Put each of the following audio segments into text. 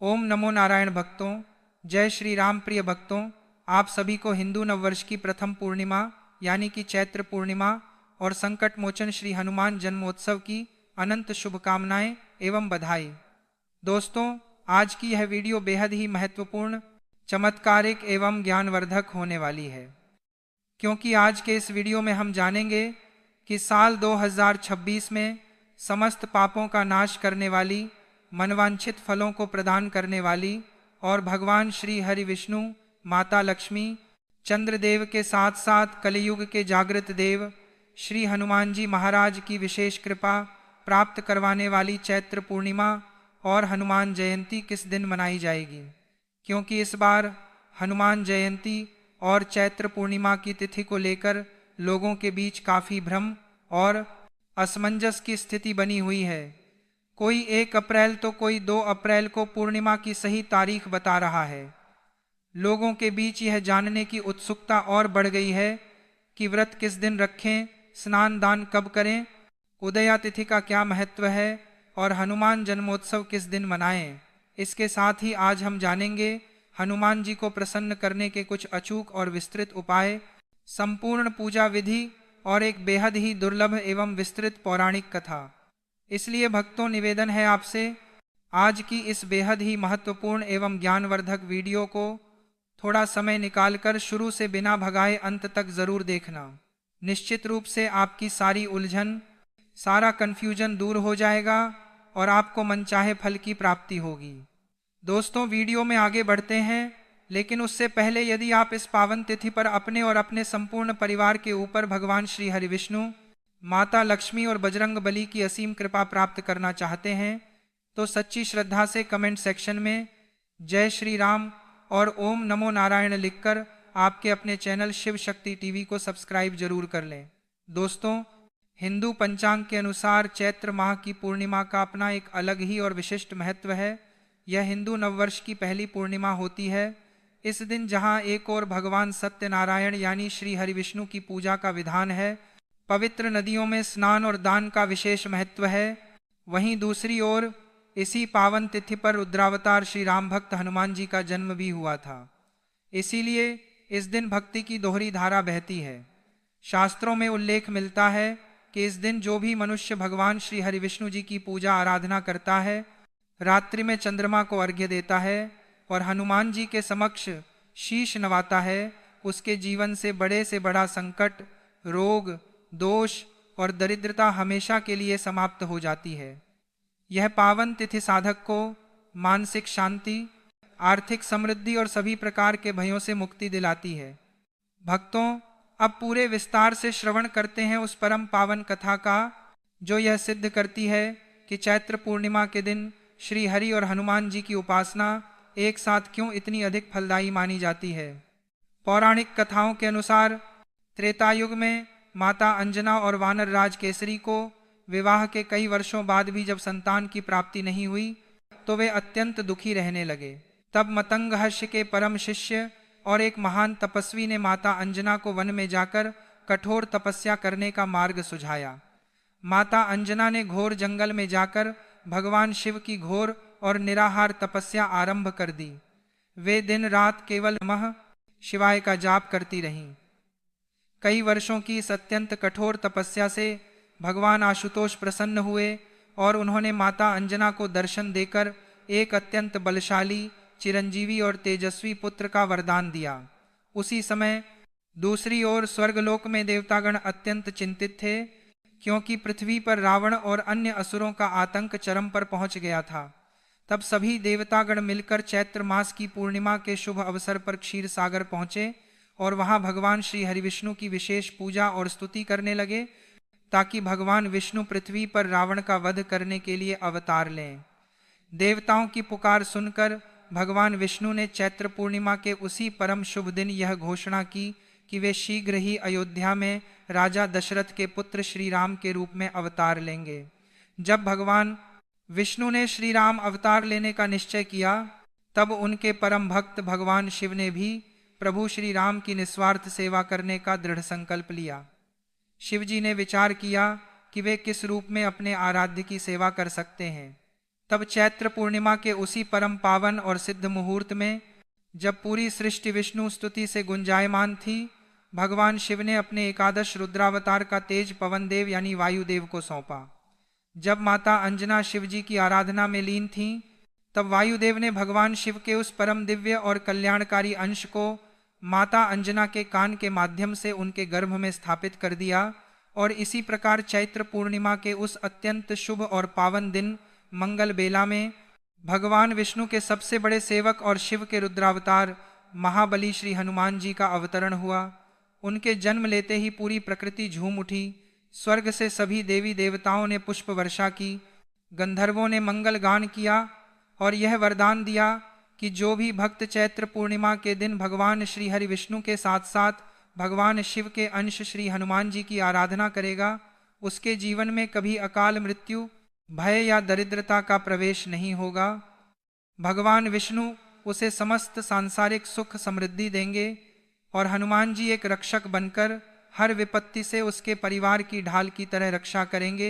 ओम नमो नारायण भक्तों, जय श्री राम। प्रिय भक्तों, आप सभी को हिंदू नववर्ष की प्रथम पूर्णिमा यानी कि चैत्र पूर्णिमा और संकट मोचन श्री हनुमान जन्मोत्सव की अनंत शुभकामनाएं एवं बधाई। दोस्तों, आज की यह वीडियो बेहद ही महत्वपूर्ण, चमत्कारिक एवं ज्ञानवर्धक होने वाली है, क्योंकि आज के इस वीडियो में हम जानेंगे कि साल 2026 में समस्त पापों का नाश करने वाली, मनवांछित फलों को प्रदान करने वाली और भगवान श्री हरि विष्णु, माता लक्ष्मी, चंद्रदेव के साथ साथ कलियुग के जागृत देव श्री हनुमान जी महाराज की विशेष कृपा प्राप्त करवाने वाली चैत्र पूर्णिमा और हनुमान जयंती किस दिन मनाई जाएगी, क्योंकि इस बार हनुमान जयंती और चैत्र पूर्णिमा की तिथि को लेकर लोगों के बीच काफ़ी भ्रम और असमंजस की स्थिति बनी हुई है। कोई 1 अप्रैल तो कोई 2 अप्रैल को पूर्णिमा की सही तारीख बता रहा है। लोगों के बीच यह जानने की उत्सुकता और बढ़ गई है कि व्रत किस दिन रखें, स्नान दान कब करें, उदया तिथि का क्या महत्व है और हनुमान जन्मोत्सव किस दिन मनाएं। इसके साथ ही आज हम जानेंगे हनुमान जी को प्रसन्न करने के कुछ अचूक और विस्तृत उपाय, संपूर्ण पूजा विधि और एक बेहद ही दुर्लभ एवं विस्तृत पौराणिक कथा। इसलिए भक्तों, निवेदन है आपसे, आज की इस बेहद ही महत्वपूर्ण एवं ज्ञानवर्धक वीडियो को थोड़ा समय निकालकर शुरू से बिना भगाए अंत तक जरूर देखना। निश्चित रूप से आपकी सारी उलझन, सारा कंफ्यूजन दूर हो जाएगा और आपको मनचाहे फल की प्राप्ति होगी। दोस्तों, वीडियो में आगे बढ़ते हैं, लेकिन उससे पहले यदि आप इस पावन तिथि पर अपने और अपने संपूर्ण परिवार के ऊपर भगवान श्री हरि विष्णु, माता लक्ष्मी और बजरंग बली की असीम कृपा प्राप्त करना चाहते हैं तो सच्ची श्रद्धा से कमेंट सेक्शन में जय श्री राम और ओम नमो नारायण लिखकर आपके अपने चैनल शिव शक्ति टीवी को सब्सक्राइब जरूर कर लें। दोस्तों, हिंदू पंचांग के अनुसार चैत्र माह की पूर्णिमा का अपना एक अलग ही और विशिष्ट महत्व है। यह हिंदू नववर्ष की पहली पूर्णिमा होती है। इस दिन जहां एक ओर भगवान सत्यनारायण यानी श्री हरि विष्णु की पूजा का विधान है, पवित्र नदियों में स्नान और दान का विशेष महत्व है, वहीं दूसरी ओर इसी पावन तिथि पर रुद्रावतार श्री राम भक्त हनुमान जी का जन्म भी हुआ था। इसीलिए इस दिन भक्ति की दोहरी धारा बहती है। शास्त्रों में उल्लेख मिलता है कि इस दिन जो भी मनुष्य भगवान श्री हरि विष्णु जी की पूजा आराधना करता है, रात्रि में चंद्रमा को अर्घ्य देता है और हनुमान जी के समक्ष शीश नवाता है, उसके जीवन से बड़ा संकट, रोग, दोष और दरिद्रता हमेशा के लिए समाप्त हो जाती है। यह पावन तिथि साधक को मानसिक शांति, आर्थिक समृद्धि और सभी प्रकार के भयों से मुक्ति दिलाती है। भक्तों, अब पूरे विस्तार से श्रवण करते हैं उस परम पावन कथा का, जो यह सिद्ध करती है कि चैत्र पूर्णिमा के दिन श्री हरि और हनुमान जी की उपासना एक साथ क्यों इतनी अधिक फलदायी मानी जाती है। पौराणिक कथाओं के अनुसार त्रेता युग में माता अंजना और वानर राज केसरी को विवाह के कई वर्षों बाद भी जब संतान की प्राप्ति नहीं हुई तो वे अत्यंत दुखी रहने लगे। तब मतंगहर्ष के परम शिष्य और एक महान तपस्वी ने माता अंजना को वन में जाकर कठोर तपस्या करने का मार्ग सुझाया। माता अंजना ने घोर जंगल में जाकर भगवान शिव की घोर और निराहार तपस्या आरंभ कर दी। वे दिन रात केवल नमः शिवाय का जाप करती रहीं। कई वर्षों की इस अत्यंत कठोर तपस्या से भगवान आशुतोष प्रसन्न हुए और उन्होंने माता अंजना को दर्शन देकर एक अत्यंत बलशाली, चिरंजीवी और तेजस्वी पुत्र का वरदान दिया। उसी समय दूसरी ओर स्वर्गलोक में देवतागण अत्यंत चिंतित थे, क्योंकि पृथ्वी पर रावण और अन्य असुरों का आतंक चरम पर पहुंच गया था। तब सभी देवतागण मिलकर चैत्र मास की पूर्णिमा के शुभ अवसर पर क्षीर सागर पहुंचे और वहां भगवान श्री हरि विष्णु की विशेष पूजा और स्तुति करने लगे, ताकि भगवान विष्णु पृथ्वी पर रावण का वध करने के लिए अवतार लें। देवताओं की पुकार सुनकर भगवान विष्णु ने चैत्र पूर्णिमा के उसी परम शुभ दिन यह घोषणा की कि वे शीघ्र ही अयोध्या में राजा दशरथ के पुत्र श्री राम के रूप में अवतार लेंगे। जब भगवान विष्णु ने श्री राम अवतार लेने का निश्चय किया, तब उनके परम भक्त भगवान शिव ने भी प्रभु श्री राम की निस्वार्थ सेवा करने का दृढ़ संकल्प लिया। शिवजी ने विचार किया कि वे किस रूप में अपने आराध्य की सेवा कर सकते हैं। तब चैत्र पूर्णिमा के उसी परम पावन और सिद्ध मुहूर्त में, जब पूरी सृष्टि विष्णु स्तुति से गुंजायमान थी, भगवान शिव ने अपने एकादश रुद्रावतार का तेज पवनदेव यानी वायुदेव को सौंपा। जब माता अंजना शिव जी की आराधना में लीन थीं, तब वायुदेव ने भगवान शिव के उस परम दिव्य और कल्याणकारी अंश को माता अंजना के कान के माध्यम से उनके गर्भ में स्थापित कर दिया। और इसी प्रकार चैत्र पूर्णिमा के उस अत्यंत शुभ और पावन दिन मंगल बेला में भगवान विष्णु के सबसे बड़े सेवक और शिव के रुद्रावतार महाबली श्री हनुमान जी का अवतरण हुआ। उनके जन्म लेते ही पूरी प्रकृति झूम उठी। स्वर्ग से सभी देवी देवताओं ने पुष्प वर्षा की, गंधर्वों ने मंगल गान किया और यह वरदान दिया कि जो भी भक्त चैत्र पूर्णिमा के दिन भगवान श्री हरि विष्णु के साथ साथ भगवान शिव के अंश श्री हनुमान जी की आराधना करेगा, उसके जीवन में कभी अकाल मृत्यु, भय या दरिद्रता का प्रवेश नहीं होगा। भगवान विष्णु उसे समस्त सांसारिक सुख समृद्धि देंगे और हनुमान जी एक रक्षक बनकर हर विपत्ति से उसके परिवार की ढाल की तरह रक्षा करेंगे।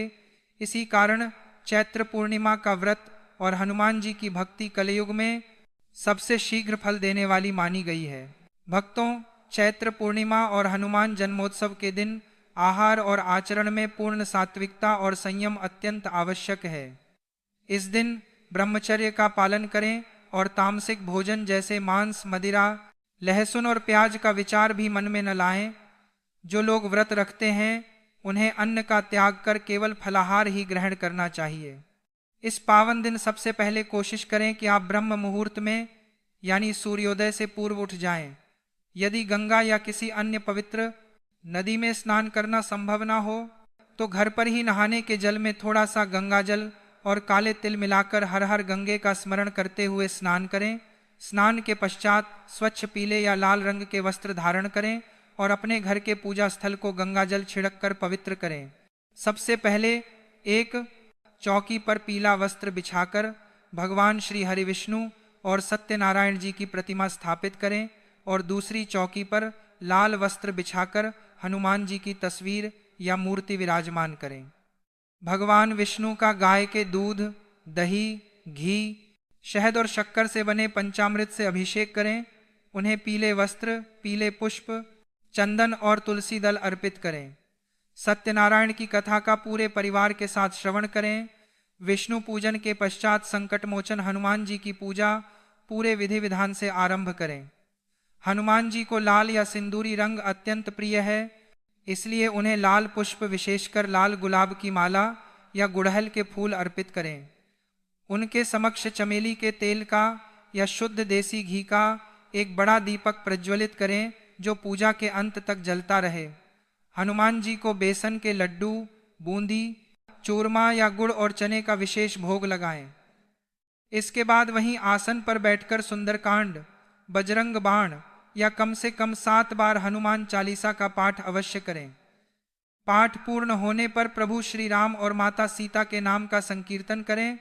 इसी कारण चैत्र पूर्णिमा का व्रत और हनुमान जी की भक्ति कलयुग में सबसे शीघ्र फल देने वाली मानी गई है। भक्तों, चैत्र पूर्णिमा और हनुमान जन्मोत्सव के दिन आहार और आचरण में पूर्ण सात्विकता और संयम अत्यंत आवश्यक है। इस दिन ब्रह्मचर्य का पालन करें और तामसिक भोजन जैसे मांस, मदिरा, लहसुन और प्याज का विचार भी मन में न लाएं। जो लोग व्रत रखते हैं उन्हें अन्न का त्याग कर केवल फलाहार ही ग्रहण करना चाहिए। इस पावन दिन सबसे पहले कोशिश करें कि आप ब्रह्म मुहूर्त में यानी सूर्योदय से पूर्व उठ जाएं। यदि गंगा या किसी अन्य पवित्र नदी में स्नान करना संभव ना हो तो घर पर ही नहाने के जल में थोड़ा सा गंगा जल और काले तिल मिलाकर हर हर गंगे का स्मरण करते हुए स्नान करें। स्नान के पश्चात स्वच्छ पीले या लाल रंग के वस्त्र धारण करें और अपने घर के पूजा स्थल को गंगा जल छिड़क कर पवित्र करें। सबसे पहले एक चौकी पर पीला वस्त्र बिछाकर भगवान श्री हरि विष्णु और सत्यनारायण जी की प्रतिमा स्थापित करें और दूसरी चौकी पर लाल वस्त्र बिछाकर हनुमान जी की तस्वीर या मूर्ति विराजमान करें। भगवान विष्णु का गाय के दूध, दही, घी, शहद और शक्कर से बने पंचामृत से अभिषेक करें। उन्हें पीले वस्त्र, पीले पुष्प, चंदन और तुलसी दल अर्पित करें। सत्यनारायण की कथा का पूरे परिवार के साथ श्रवण करें। विष्णु पूजन के पश्चात संकट मोचन हनुमान जी की पूजा पूरे विधि विधान से आरंभ करें। हनुमान जी को लाल या सिंदूरी रंग अत्यंत प्रिय है, इसलिए उन्हें लाल पुष्प, विशेषकर लाल गुलाब की माला या गुड़हल के फूल अर्पित करें। उनके समक्ष चमेली के तेल का या शुद्ध देसी घी का एक बड़ा दीपक प्रज्वलित करें जो पूजा के अंत तक जलता रहे। हनुमान जी को बेसन के लड्डू, बूंदी, चूरमा या गुड़ और चने का विशेष भोग लगाएं। इसके बाद वहीं आसन पर बैठकर सुंदरकांड, बजरंग बाण या कम से कम 7 बार हनुमान चालीसा का पाठ अवश्य करें। पाठ पूर्ण होने पर प्रभु श्री राम और माता सीता के नाम का संकीर्तन करें,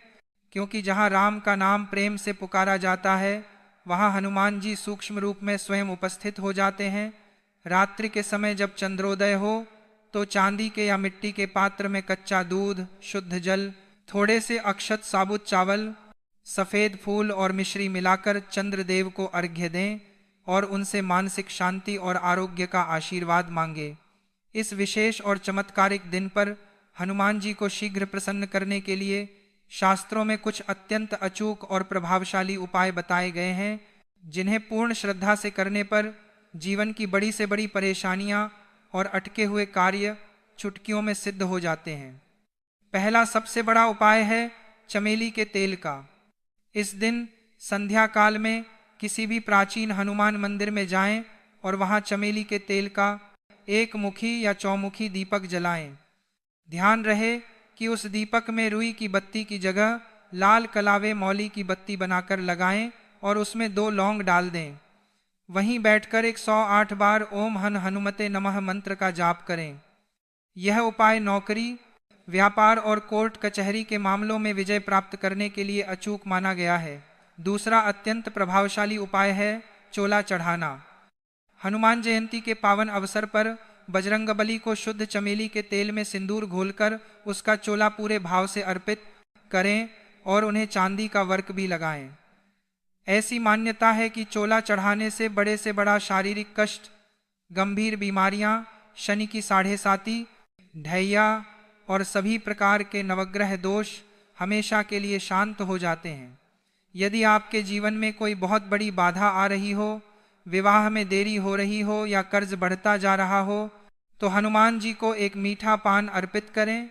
क्योंकि जहां राम का नाम प्रेम से पुकारा जाता है वहां हनुमान जी सूक्ष्म रूप में स्वयं उपस्थित हो जाते हैं। रात्रि के समय जब चंद्रोदय हो तो चांदी के या मिट्टी के पात्र में कच्चा दूध, शुद्ध जल, थोड़े से अक्षत साबुत चावल, सफ़ेद फूल और मिश्री मिलाकर चंद्रदेव को अर्घ्य दें और उनसे मानसिक शांति और आरोग्य का आशीर्वाद मांगे। इस विशेष और चमत्कारिक दिन पर हनुमान जी को शीघ्र प्रसन्न करने के लिए शास्त्रों में कुछ अत्यंत अचूक और प्रभावशाली उपाय बताए गए हैं, जिन्हें पूर्ण श्रद्धा से करने पर जीवन की बड़ी से बड़ी परेशानियां और अटके हुए कार्य चुटकियों में सिद्ध हो जाते हैं। पहला सबसे बड़ा उपाय है चमेली के तेल का। इस दिन संध्या काल में किसी भी प्राचीन हनुमान मंदिर में जाएं और वहां चमेली के तेल का एक मुखी या चौमुखी दीपक जलाएं। ध्यान रहे कि उस दीपक में रुई की बत्ती की जगह लाल कलावे मौली की बत्ती बनाकर लगाएं और उसमें 2 लौंग डाल दें। वहीं बैठकर 108 बार ओम हन हनुमते नमः मंत्र का जाप करें। यह उपाय नौकरी, व्यापार और कोर्ट कचहरी के मामलों में विजय प्राप्त करने के लिए अचूक माना गया है। दूसरा अत्यंत प्रभावशाली उपाय है चोला चढ़ाना। हनुमान जयंती के पावन अवसर पर बजरंगबली को शुद्ध चमेली के तेल में सिंदूर घोलकर उसका चोला पूरे भाव से अर्पित करें और उन्हें चांदी का वर्क भी लगाएं। ऐसी मान्यता है कि चोला चढ़ाने से बड़ा शारीरिक कष्ट, गंभीर बीमारियां, शनि की साढ़े साती, ढैया और सभी प्रकार के नवग्रह दोष हमेशा के लिए शांत हो जाते हैं। यदि आपके जीवन में कोई बहुत बड़ी बाधा आ रही हो, विवाह में देरी हो रही हो या कर्ज बढ़ता जा रहा हो, तो हनुमान जी को एक मीठा पान अर्पित करें।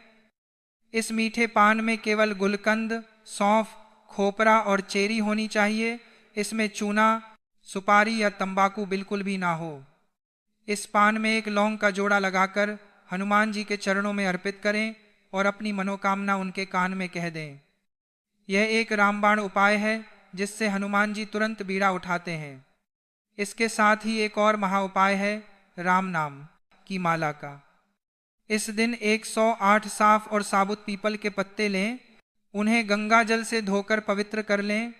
इस मीठे पान में केवल गुलकंद, सौंफ, खोपरा और चेरी होनी चाहिए। इसमें चूना, सुपारी या तंबाकू बिल्कुल भी ना हो। इस पान में एक लौंग का जोड़ा लगाकर हनुमान जी के चरणों में अर्पित करें और अपनी मनोकामना उनके कान में कह दें। यह एक रामबाण उपाय है जिससे हनुमान जी तुरंत बीड़ा उठाते हैं। इसके साथ ही एक और महा उपाय है राम नाम की माला का। इस दिन 108 साफ और साबुत पीपल के पत्ते लें, उन्हें गंगा जल से धोकर पवित्र कर लें।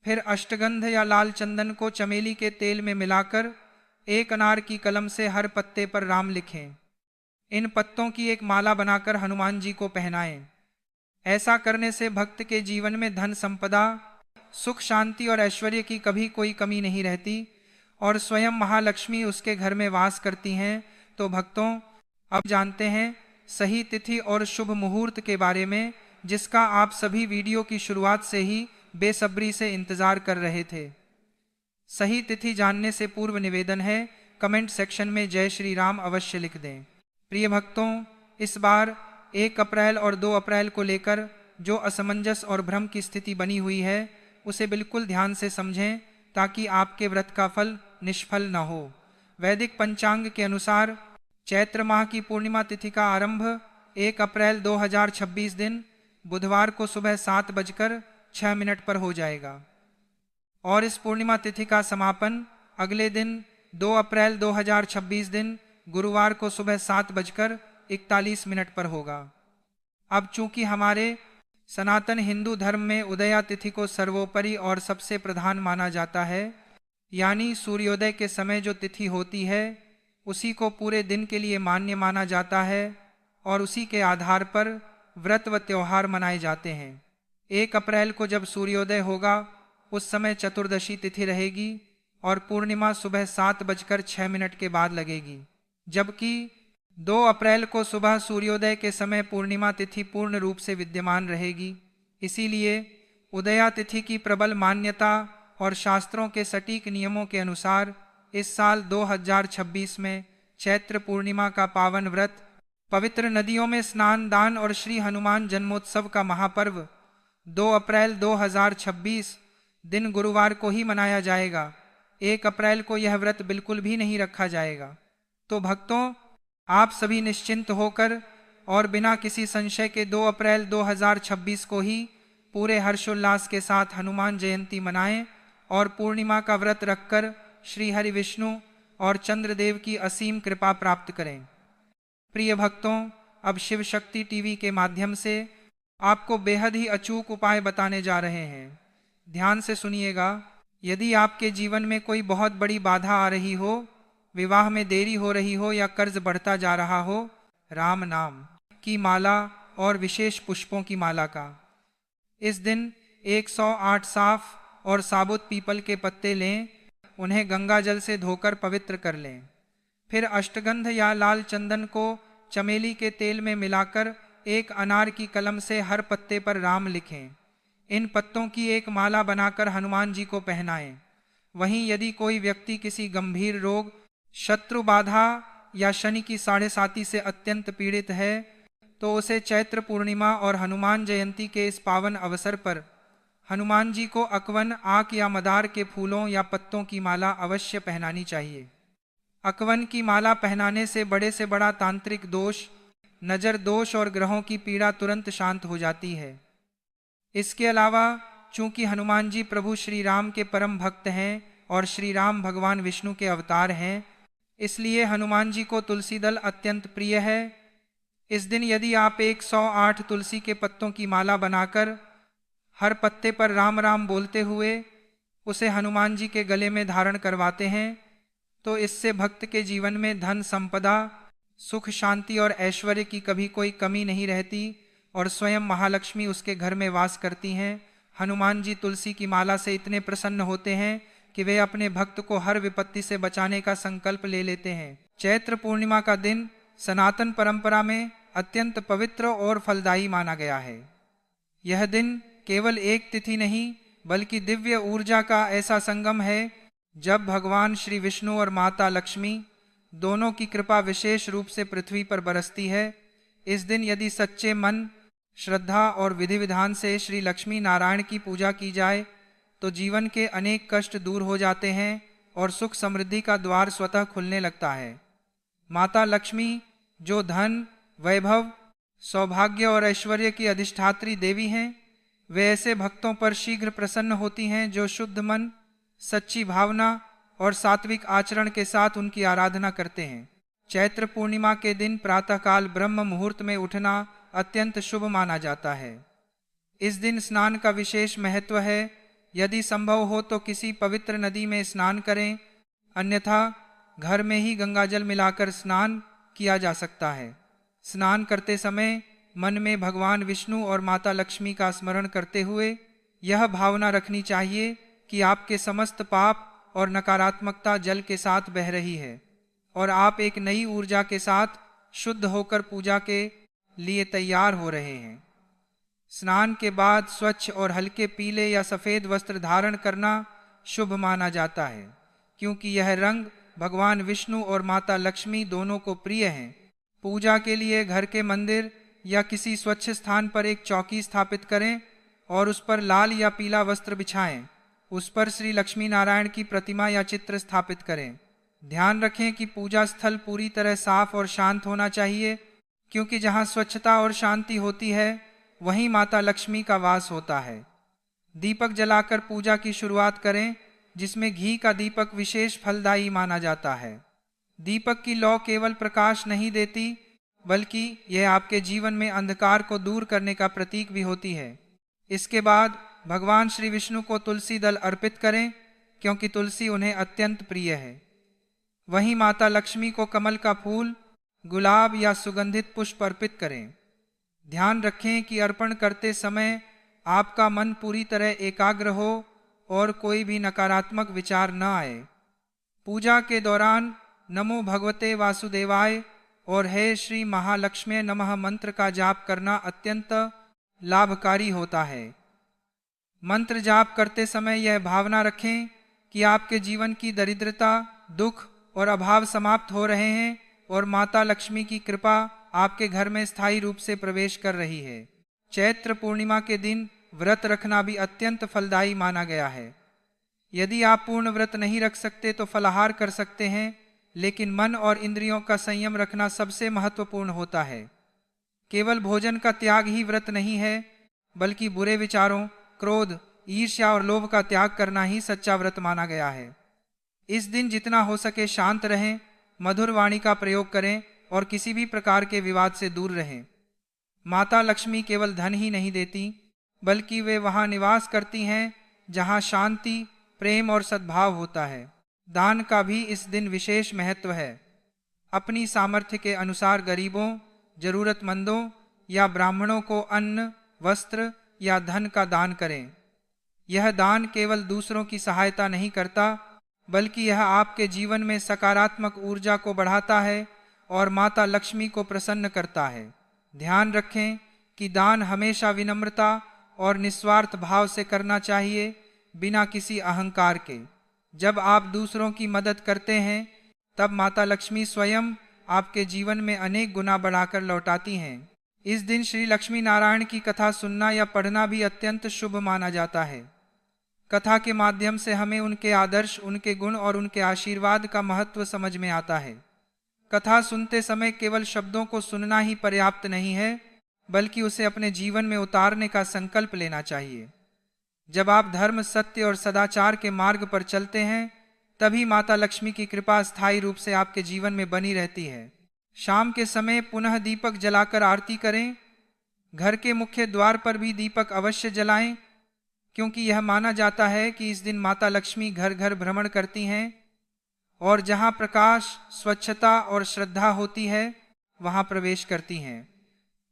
फिर अष्टगंध या लाल चंदन को चमेली के तेल में मिलाकर एक अनार की कलम से हर पत्ते पर राम लिखें। इन पत्तों की एक माला बनाकर हनुमान जी को पहनाएं। ऐसा करने से भक्त के जीवन में धन संपदा, सुख शांति और ऐश्वर्य की कभी कोई कमी नहीं रहती और स्वयं महालक्ष्मी उसके घर में वास करती हैं। तो भक्तों, अब जानते हैं सही तिथि और शुभ मुहूर्त के बारे में, जिसका आप सभी वीडियो की शुरुआत से ही बेसब्री से इंतजार कर रहे थे। सही तिथि जानने से पूर्व निवेदन है, कमेंट सेक्शन में जय श्री राम अवश्य लिख दें। प्रिय भक्तों, इस बार 1 अप्रैल और 2 अप्रैल को लेकर जो असमंजस और भ्रम की स्थिति बनी हुई है, उसे बिल्कुल ध्यान से समझें ताकि आपके व्रत का फल निष्फल न हो। वैदिक पंचांग के अनुसार चैत्र माह की पूर्णिमा तिथि का आरंभ 1 अप्रैल 2026 दिन बुधवार को सुबह 7:06 पर हो जाएगा और इस पूर्णिमा तिथि का समापन अगले दिन 2 अप्रैल 2026 दिन गुरुवार को सुबह 7:41 पर होगा। अब चूंकि हमारे सनातन हिंदू धर्म में उदया तिथि को सर्वोपरि और सबसे प्रधान माना जाता है, यानी सूर्योदय के समय जो तिथि होती है उसी को पूरे दिन के लिए मान्य माना जाता है और उसी के आधार पर व्रत व त्योहार मनाए जाते हैं। 1 अप्रैल को जब सूर्योदय होगा उस समय चतुर्दशी तिथि रहेगी और पूर्णिमा सुबह 7:06 के बाद लगेगी, जबकि 2 अप्रैल को सुबह सूर्योदय के समय पूर्णिमा तिथि पूर्ण रूप से विद्यमान रहेगी। इसीलिए उदया तिथि की प्रबल मान्यता और शास्त्रों के सटीक नियमों के अनुसार इस साल 2026 में चैत्र पूर्णिमा का पावन व्रत, पवित्र नदियों में स्नान, दान और श्री हनुमान जन्मोत्सव का महापर्व 2 अप्रैल 2026 दिन गुरुवार को ही मनाया जाएगा। 1 अप्रैल को यह व्रत बिल्कुल भी नहीं रखा जाएगा। तो भक्तों, आप सभी निश्चिंत होकर और बिना किसी संशय के 2 अप्रैल 2026 को ही पूरे हर्षोल्लास के साथ हनुमान जयंती मनाएं और पूर्णिमा का व्रत रखकर श्री हरि विष्णु और चंद्रदेव की असीम कृपा प्राप्त करें। प्रिय भक्तों, अब शिव शक्ति टीवी के माध्यम से आपको बेहद ही अचूक उपाय बताने जा रहे हैं। ध्यान से सुनिएगा। यदि आपके जीवन में कोई बहुत बड़ी बाधा आ रही हो, विवाह में देरी हो रही हो या कर्ज बढ़ता जा रहा हो, राम नाम की माला और विशेष पुष्पों की माला का इस दिन 108 साफ और साबुत पीपल के पत्ते लें, उन्हें गंगा जल से धोकर पवित्र कर लें। फिर अष्टगंध या लाल चंदन को चमेली के तेल में मिलाकर एक अनार की कलम से हर पत्ते पर राम लिखें। इन पत्तों की एक माला बनाकर हनुमान जी को पहनाएं। वहीं यदि कोई व्यक्ति किसी गंभीर रोग, शत्रु बाधा या शनि की साढ़े साती से अत्यंत पीड़ित है, तो उसे चैत्र पूर्णिमा और हनुमान जयंती के इस पावन अवसर पर हनुमान जी को अकवन, आक या मदार के फूलों या पत्तों की माला अवश्य पहनानी चाहिए। अकवन की माला पहनाने से बड़ा तांत्रिक दोष, नजर दोष और ग्रहों की पीड़ा तुरंत शांत हो जाती है। इसके अलावा चूंकि हनुमान जी प्रभु श्री राम के परम भक्त हैं और श्री राम भगवान विष्णु के अवतार हैं, इसलिए हनुमान जी को तुलसी दल अत्यंत प्रिय है। इस दिन यदि आप 108 तुलसी के पत्तों की माला बनाकर हर पत्ते पर राम राम बोलते हुए उसे हनुमान जी के गले में धारण करवाते हैं, तो इससे भक्त के जीवन में धन संपदा, सुख शांति और ऐश्वर्य की कभी कोई कमी नहीं रहती और स्वयं महालक्ष्मी उसके घर में वास करती हैं। हनुमान जी तुलसी की माला से इतने प्रसन्न होते हैं कि वे अपने भक्त को हर विपत्ति से बचाने का संकल्प ले लेते हैं। चैत्र पूर्णिमा का दिन सनातन परंपरा में अत्यंत पवित्र और फलदायी माना गया है। यह दिन केवल एक तिथि नहीं बल्कि दिव्य ऊर्जा का ऐसा संगम है जब भगवान श्री विष्णु और माता लक्ष्मी दोनों की कृपा विशेष रूप से पृथ्वी पर बरसती है। इस दिन यदि सच्चे मन, श्रद्धा और विधि विधान से श्री लक्ष्मी नारायण की पूजा की जाए तो जीवन के अनेक कष्ट दूर हो जाते हैं और सुख समृद्धि का द्वार स्वतः खुलने लगता है। माता लक्ष्मी जो धन, वैभव, सौभाग्य और ऐश्वर्य की अधिष्ठात्री देवी हैं, वे ऐसे भक्तों पर शीघ्र प्रसन्न होती हैं जो शुद्ध मन, सच्ची भावना और सात्विक आचरण के साथ उनकी आराधना करते हैं। चैत्र पूर्णिमा के दिन प्रातःकाल ब्रह्म मुहूर्त में उठना अत्यंत शुभ माना जाता है। इस दिन स्नान का विशेष महत्व है। यदि संभव हो तो किसी पवित्र नदी में स्नान करें, अन्यथा घर में ही गंगाजल मिलाकर स्नान किया जा सकता है। स्नान करते समय मन में भगवान विष्णु और माता लक्ष्मी का स्मरण करते हुए यह भावना रखनी चाहिए कि आपके समस्त पाप और नकारात्मकता जल के साथ बह रही है और आप एक नई ऊर्जा के साथ शुद्ध होकर पूजा के लिए तैयार हो रहे हैं। स्नान के बाद स्वच्छ और हल्के पीले या सफ़ेद वस्त्र धारण करना शुभ माना जाता है, क्योंकि यह रंग भगवान विष्णु और माता लक्ष्मी दोनों को प्रिय हैं। पूजा के लिए घर के मंदिर या किसी स्वच्छ स्थान पर एक चौकी स्थापित करें और उस पर लाल या पीला वस्त्र बिछाएं। उस पर श्री लक्ष्मी नारायण की प्रतिमा या चित्र स्थापित करें। ध्यान रखें कि पूजा स्थल पूरी तरह साफ और शांत होना चाहिए, क्योंकि जहाँ स्वच्छता और शांति होती है वहीं माता लक्ष्मी का वास होता है। दीपक जलाकर पूजा की शुरुआत करें, जिसमें घी का दीपक विशेष फलदायी माना जाता है। दीपक की लौ केवल प्रकाश नहीं देती बल्कि यह आपके जीवन में अंधकार को दूर करने का प्रतीक भी होती है। इसके बाद भगवान श्री विष्णु को तुलसी दल अर्पित करें, क्योंकि तुलसी उन्हें अत्यंत प्रिय है। वहीं माता लक्ष्मी को कमल का फूल, गुलाब या सुगंधित पुष्प अर्पित करें। ध्यान रखें कि अर्पण करते समय आपका मन पूरी तरह एकाग्र हो और कोई भी नकारात्मक विचार न आए। पूजा के दौरान नमो भगवते वासुदेवाय और हे श्री महालक्ष्मी नमः मंत्र का जाप करना अत्यंत लाभकारी होता है। मंत्र जाप करते समय यह भावना रखें कि आपके जीवन की दरिद्रता, दुख और अभाव समाप्त हो रहे हैं और माता लक्ष्मी की कृपा आपके घर में स्थायी रूप से प्रवेश कर रही है। चैत्र पूर्णिमा के दिन व्रत रखना भी अत्यंत फलदायी माना गया है। यदि आप पूर्ण व्रत नहीं रख सकते तो फलाहार कर सकते हैं, लेकिन मन और इंद्रियों का संयम रखना सबसे महत्वपूर्ण होता है। केवल भोजन का त्याग ही व्रत नहीं है, बल्कि बुरे विचारों, क्रोध, ईर्ष्या और लोभ का त्याग करना ही सच्चा व्रत माना गया है। इस दिन जितना हो सके शांत रहें, मधुर वाणी का प्रयोग करें और किसी भी प्रकार के विवाद से दूर रहें। माता लक्ष्मी केवल धन ही नहीं देती, बल्कि वे वहाँ निवास करती हैं जहाँ शांति, प्रेम और सद्भाव होता है। दान का भी इस दिन विशेष महत्व है। अपनी सामर्थ्य के अनुसार गरीबों, जरूरतमंदों या ब्राह्मणों को अन्न, वस्त्र या धन का दान करें। यह दान केवल दूसरों की सहायता नहीं करता, बल्कि यह आपके जीवन में सकारात्मक ऊर्जा को बढ़ाता है और माता लक्ष्मी को प्रसन्न करता है। ध्यान रखें कि दान हमेशा विनम्रता और निस्वार्थ भाव से करना चाहिए, बिना किसी अहंकार के। जब आप दूसरों की मदद करते हैं तब माता लक्ष्मी स्वयं आपके जीवन में अनेक गुना बढ़ाकर लौटाती हैं। इस दिन श्री लक्ष्मी नारायण की कथा सुनना या पढ़ना भी अत्यंत शुभ माना जाता है। कथा के माध्यम से हमें उनके आदर्श, उनके गुण और उनके आशीर्वाद का महत्व समझ में आता है। कथा सुनते समय केवल शब्दों को सुनना ही पर्याप्त नहीं है, बल्कि उसे अपने जीवन में उतारने का संकल्प लेना चाहिए। जब आप धर्म, सत्य और सदाचार के मार्ग पर चलते हैं, तभी माता लक्ष्मी की कृपा स्थायी रूप से आपके जीवन में बनी रहती है। शाम के समय पुनः दीपक जलाकर आरती करें। घर के मुख्य द्वार पर भी दीपक अवश्य जलाएं, क्योंकि यह माना जाता है कि इस दिन माता लक्ष्मी घर घर भ्रमण करती हैं और जहाँ प्रकाश, स्वच्छता और श्रद्धा होती है वहाँ प्रवेश करती हैं।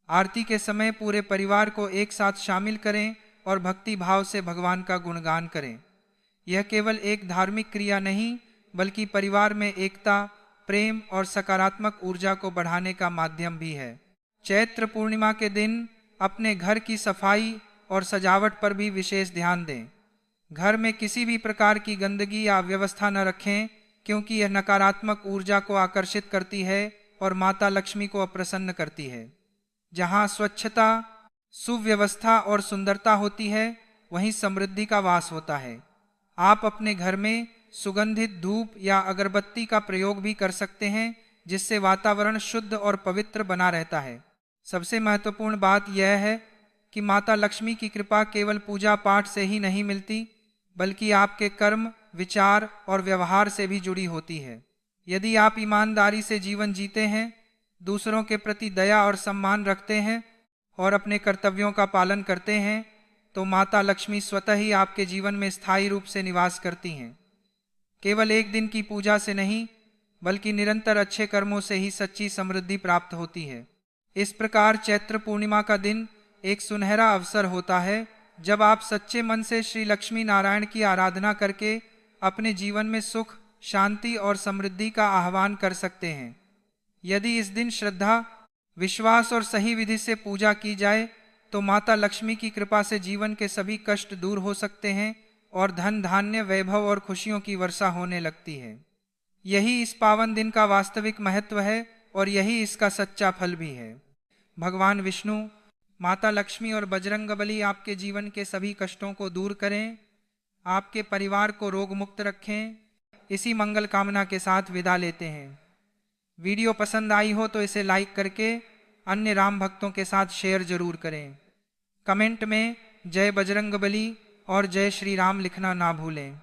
आरती के समय पूरे परिवार को एक साथ शामिल करें और भक्ति भाव से भगवान का गुणगान करें। यह केवल एक धार्मिक क्रिया नहीं, बल्कि परिवार में एकता, प्रेम और सकारात्मक ऊर्जा को बढ़ाने का माध्यम भी है। चैत्र पूर्णिमा के दिन अपने घर की सफाई और सजावट पर भी विशेष ध्यान दें। घर में किसी भी प्रकार की गंदगी या अव्यवस्था न रखें, क्योंकि यह नकारात्मक ऊर्जा को आकर्षित करती है और माता लक्ष्मी को अप्रसन्न करती है। जहाँ स्वच्छता, सुव्यवस्था और सुंदरता होती है, वहीं समृद्धि का वास होता है। आप अपने घर में सुगंधित धूप या अगरबत्ती का प्रयोग भी कर सकते हैं, जिससे वातावरण शुद्ध और पवित्र बना रहता है। सबसे महत्वपूर्ण बात यह है कि माता लक्ष्मी की कृपा केवल पूजा पाठ से ही नहीं मिलती, बल्कि आपके कर्म, विचार और व्यवहार से भी जुड़ी होती है। यदि आप ईमानदारी से जीवन जीते हैं, दूसरों के प्रति दया और सम्मान रखते हैं और अपने कर्तव्यों का पालन करते हैं, तो माता लक्ष्मी स्वतः ही आपके जीवन में स्थायी रूप से निवास करती हैं। केवल एक दिन की पूजा से नहीं, बल्कि निरंतर अच्छे कर्मों से ही सच्ची समृद्धि प्राप्त होती है। इस प्रकार चैत्र पूर्णिमा का दिन एक सुनहरा अवसर होता है, जब आप सच्चे मन से श्री लक्ष्मी नारायण की आराधना करके अपने जीवन में सुख, शांति और समृद्धि का आह्वान कर सकते हैं। यदि इस दिन श्रद्धा, विश्वास और सही विधि से पूजा की जाए, तो माता लक्ष्मी की कृपा से जीवन के सभी कष्ट दूर हो सकते हैं और धन, धान्य, वैभव और खुशियों की वर्षा होने लगती है। यही इस पावन दिन का वास्तविक महत्व है और यही इसका सच्चा फल भी है। भगवान विष्णु, माता लक्ष्मी और बजरंगबली आपके जीवन के सभी कष्टों को दूर करें, आपके परिवार को रोग मुक्त रखें। इसी मंगल कामना के साथ विदा लेते हैं। वीडियो पसंद आई हो तो इसे लाइक करके अन्य राम भक्तों के साथ शेयर जरूर करें। कमेंट में जय बजरंगबली और जय श्री राम लिखना ना भूलें।